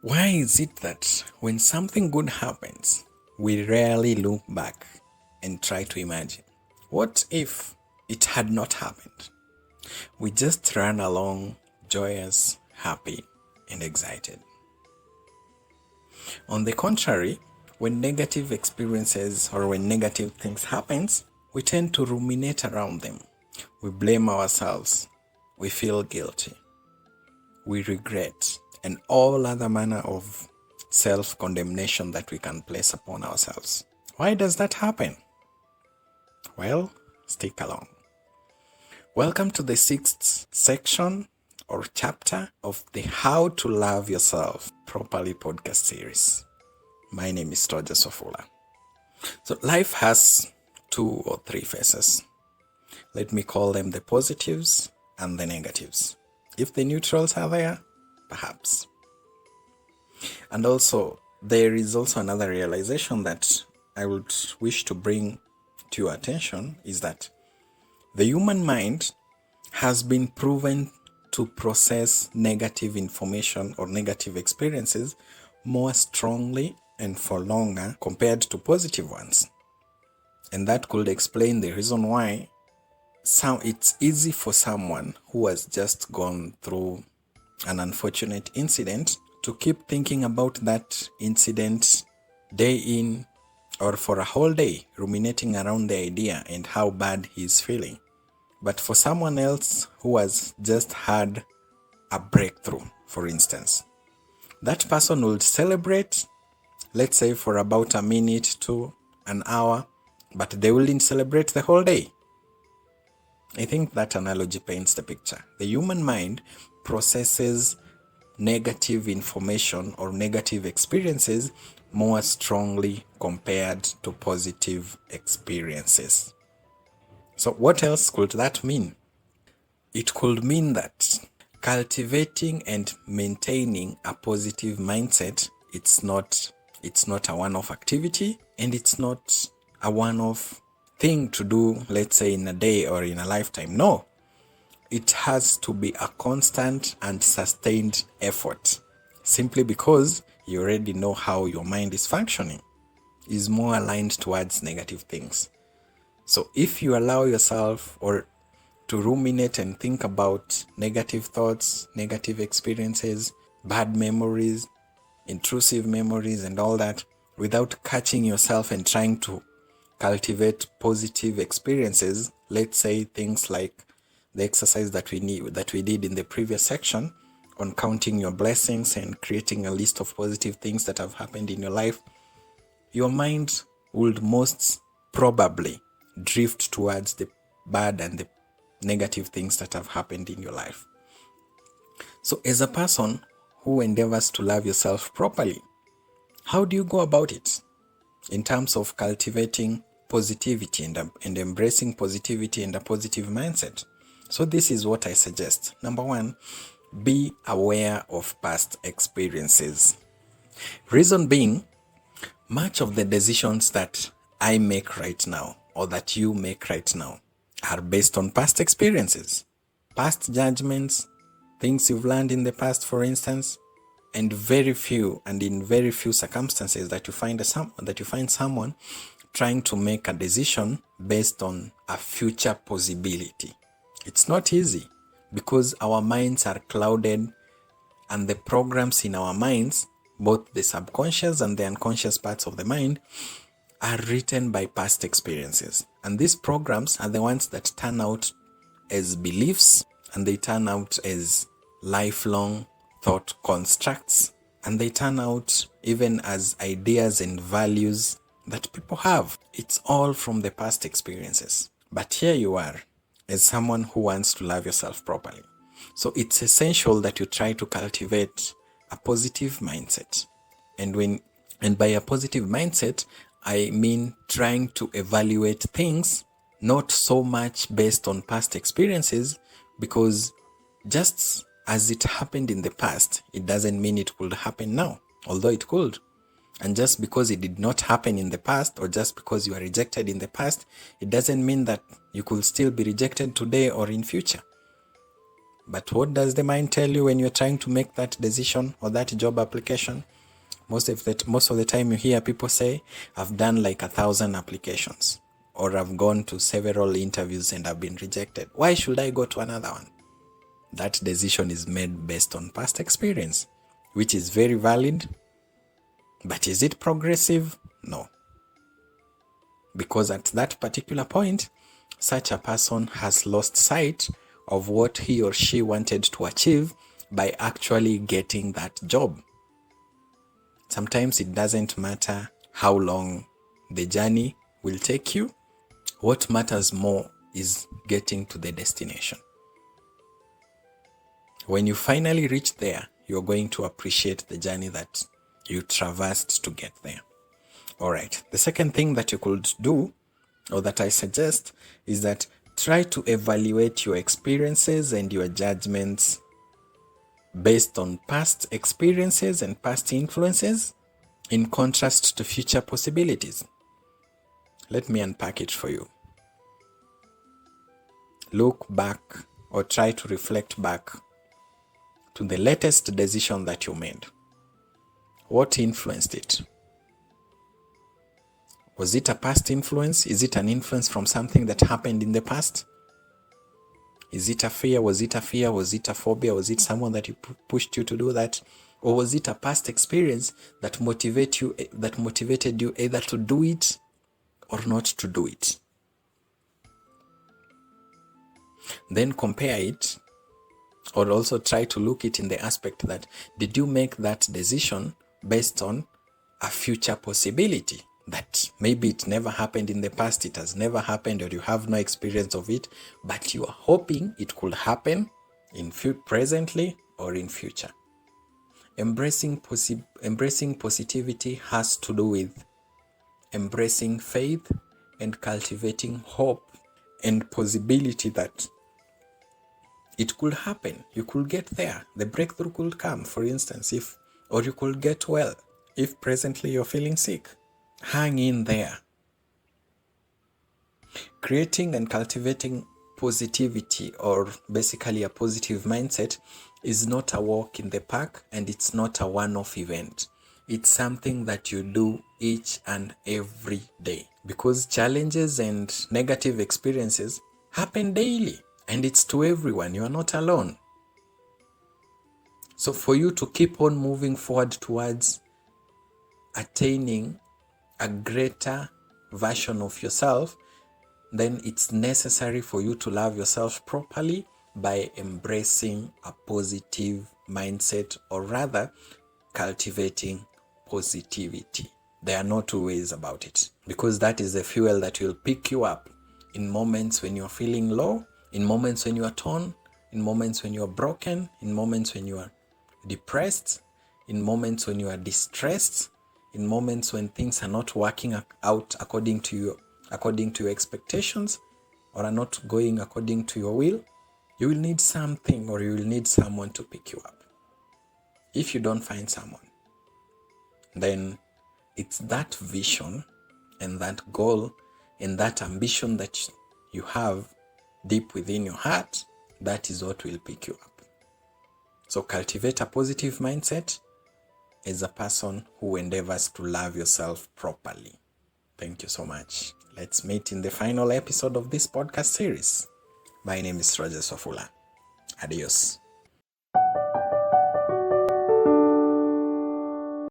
Why is it that when something good happens, we rarely look back and try to imagine? What if it had not happened? We just run along joyous, happy, and excited. On the contrary, when negative experiences or when negative things happen, we tend to ruminate around them. We blame ourselves. We feel guilty. We regret, and all other manner of self-condemnation that we can place upon ourselves. Why does that happen? Well, stick along. Welcome to the sixth section or chapter of the How to Love Yourself Properly podcast series. My name is Toja Sofula. So life has 2 or 3 phases. Let me call them the positives and the negatives. If the neutrals are there, perhaps. And also, there is also another realization that I would wish to bring to your attention is that the human mind has been proven to process negative information or negative experiences more strongly and for longer compared to positive ones. And that could explain the reason why it's easy for someone who has just gone through an unfortunate incident to keep thinking about that incident day in or for a whole day, ruminating around the idea and how bad he's feeling. But for someone else who has just had a breakthrough, for instance, that person would celebrate, let's say for about a minute to an hour, but they wouldn't celebrate the whole day. I think that analogy paints the picture. The human mind processes negative information or negative experiences more strongly compared to positive experiences. So what else could that mean? It could mean that cultivating and maintaining a positive mindset, it's not a one-off activity, and it's not a one-off thing to do, let's say in a day or in a lifetime. No, it has to be a constant and sustained effort, simply because you already know how your mind is functioning, is more aligned towards negative things. So if you allow yourself or to ruminate and think about negative thoughts, negative experiences, bad memories, intrusive memories and all that, without catching yourself and trying to cultivate positive experiences, let's say things like the exercise that we did in the previous section on counting your blessings and creating a list of positive things that have happened in your life, your mind would most probably drift towards the bad and the negative things that have happened in your life. So as a person who endeavors to love yourself properly, how do you go about it in terms of cultivating positivity and embracing positivity and a positive mindset? So this is what I suggest. Number 1, be aware of past experiences. Reason being, much of the decisions that I make right now or that you make right now are based on past experiences, past judgments, things you've learned in the past, for instance, and in very few circumstances that you find someone trying to make a decision based on a future possibility. It's not easy because our minds are clouded, and the programs in our minds, both the subconscious and the unconscious parts of the mind, are written by past experiences. And these programs are the ones that turn out as beliefs, and they turn out as lifelong thought constructs, and they turn out even as ideas and values that people have. It's all from the past experiences. But here you are, as someone who wants to love yourself properly. So it's essential that you try to cultivate a positive mindset. And by a positive mindset, I mean trying to evaluate things not so much based on past experiences, because just as it happened in the past, it doesn't mean it could happen now, although it could. And just because it did not happen in the past, or just because you are rejected in the past, it doesn't mean that you could still be rejected today or in future. But what does the mind tell you when you're trying to make that decision or that job application? Most of the time you hear people say, I've done like 1,000 applications, or I've gone to several interviews and I've been rejected. Why should I go to another one? That decision is made based on past experience, which is very valid. But is it progressive? No. Because at that particular point, such a person has lost sight of what he or she wanted to achieve by actually getting that job. Sometimes it doesn't matter how long the journey will take you. What matters more is getting to the destination. When you finally reach there, you're going to appreciate the journey that you traversed to get there. All right. The second thing that you could do, or that I suggest, is that try to evaluate your experiences and your judgments based on past experiences and past influences in contrast to future possibilities. Let me unpack it for you. Look back, or try to reflect back to the latest decision that you made. What influenced it? Was it a past influence? Is it an influence from something that happened in the past? Is it a fear? Was it a fear? Was it a phobia? Was it someone that pushed you to do that? Or was it a past experience that motivated you either to do it or not to do it? Then compare it, or also try to look it in the aspect that, did you make that decision based on a future possibility that maybe it never happened in the past, it has never happened, or you have no experience of it, but you are hoping it could happen in presently or in future? Embracing positivity has to do with embracing faith and cultivating hope and possibility that it could happen. You could get there. The breakthrough could come, for instance, or you could get well if presently you're feeling sick. Hang in there. Creating and cultivating positivity, or basically a positive mindset, is not a walk in the park, and it's not a one-off event. It's something that you do each and every day, because challenges and negative experiences happen daily, and it's to everyone. You are not alone. So for you to keep on moving forward towards attaining a greater version of yourself, then it's necessary for you to love yourself properly by embracing a positive mindset, or rather cultivating positivity. There are no two ways about it, because that is the fuel that will pick you up in moments when you're feeling low, in moments when you are torn, in moments when you are broken, in moments when you are depressed, in moments when you are distressed, in moments when things are not working out according to your expectations, or are not going according to your will. You will need something, or you will need someone to pick you up. If you don't find someone, then it's that vision and that goal and that ambition that you have deep within your heart, that is what will pick you up. So cultivate a positive mindset as a person who endeavors to love yourself properly. Thank you so much. Let's meet in the final episode of this podcast series. My name is Roger Sofula. Adios.